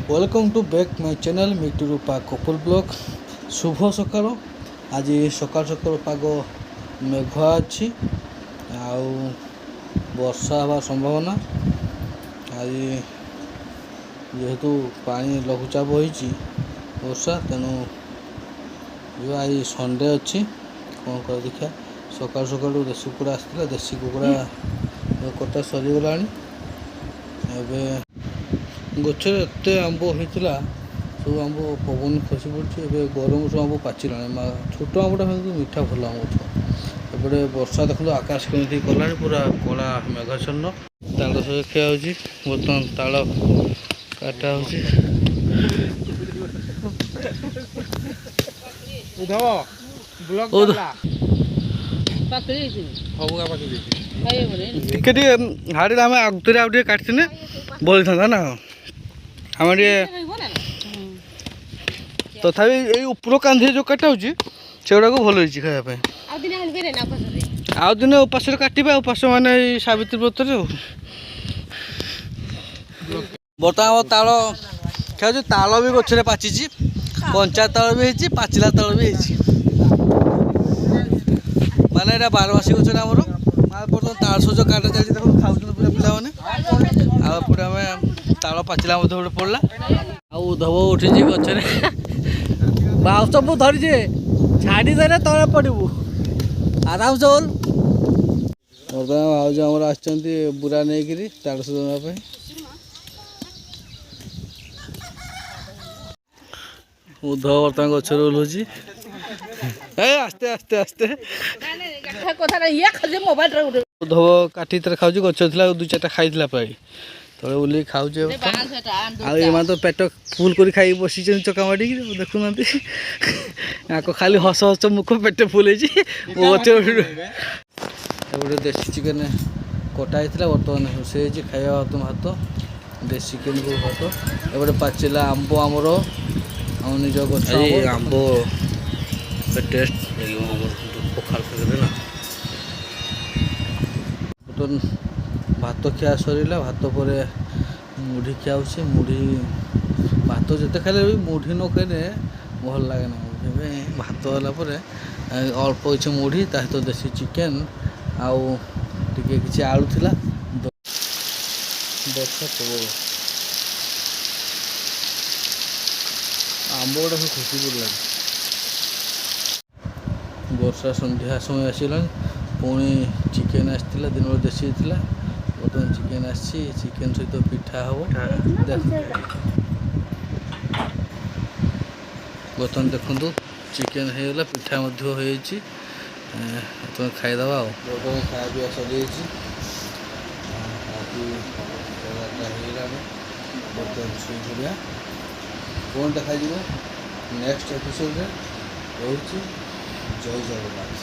Welcome to back my channel Mittu Rupa couple blog. शुभ सकाळ। आज सकाळ सकाळ पाग मेघुआ अच्छी आउ वर्षा हवा संभावना। आज जेहेतु पानी लघुचाप होइछि वर्षा तेणु आज संडे अच्छी कौन कर देखा सकाल सकाल देशी कुकुड़ा आसला। देशी कुकुड़ा कटा सरीगला। गचर एत आंब होता सब आंब पवन खसी पड़े गरम सब आंब पाचिला। छोट आंबटा मीठा भल आंब एपटे वर्षा देखो आकाश केमी कला पूरा कला मेघाच्छन्न। ताल सब खिया हो बर्तमान ताल काटा हाड़ी आम आगुरी आगे काटने बोली था ना आम तथापि ये ऊपर कांधी जो काटा हो सेगुड़ा भल हो खायापी। आउ दिने उपास काटे उपास माने सावित्री व्रत बर्तमान ताल क्या ताल भी गचर पाची कंचा ताल भी होती पाचिला ताल भी होती माने यहाँ बारमासी गचर आमर बर्तमान ताल सज काटा चलती देखो खाऊ पूरा पिला आउटे आम ताल पाचिला गोटे पड़ा आधब उठी गचर बाउस मु धरी छाड़ीदे तले पड़ू आराम से बोल। बर्तमान भाज आमर बुरा नहीं ताल सजापी उध बर्तमान गचर ओह्लुची आस्ते आस्ते आस्ते उधव काटी खाऊ गच थी दु चार खाई प्राय तले ओल्ल खाऊ तो पेट फुल कर खाई बसी चका माड़ी देखुना खाली हस हस मुख पेट फुल गोटे देसी चिकेन कटा होता बर्तमान रोषे खाଇବା भात देसी चिकेन को भात एपटे पाचिला आंब आमर आम निज गछ आंब टेस्ट पखाल ना बर्तमान भात खिया सरीला भात पर मुढ़ी खिया मुढ़ी भात जिते खाले भी मुढ़ी न खाने भल लगे ना भात होगापर अल्प किसी मुढ़ी ता सहित देसी चिकेन आउ टे कि आलू थिला वर्षा प्रबल आंब गुड़ा सब खुशी पड़ा वर्षा संध्या समय आसला पुणी चिकेन आसाला दिन बेला देसी था बर्तमान चिकेन आसी चिकेन सहित पिठा हम बर्तमान देखु चिकेन होगला पिठा हो खाईदे बर्तमान खाया पीवा सरी बर्तमान शुआ कौन देखा नेक्स्ट एपिसोड रोच जय जगन्नाथ।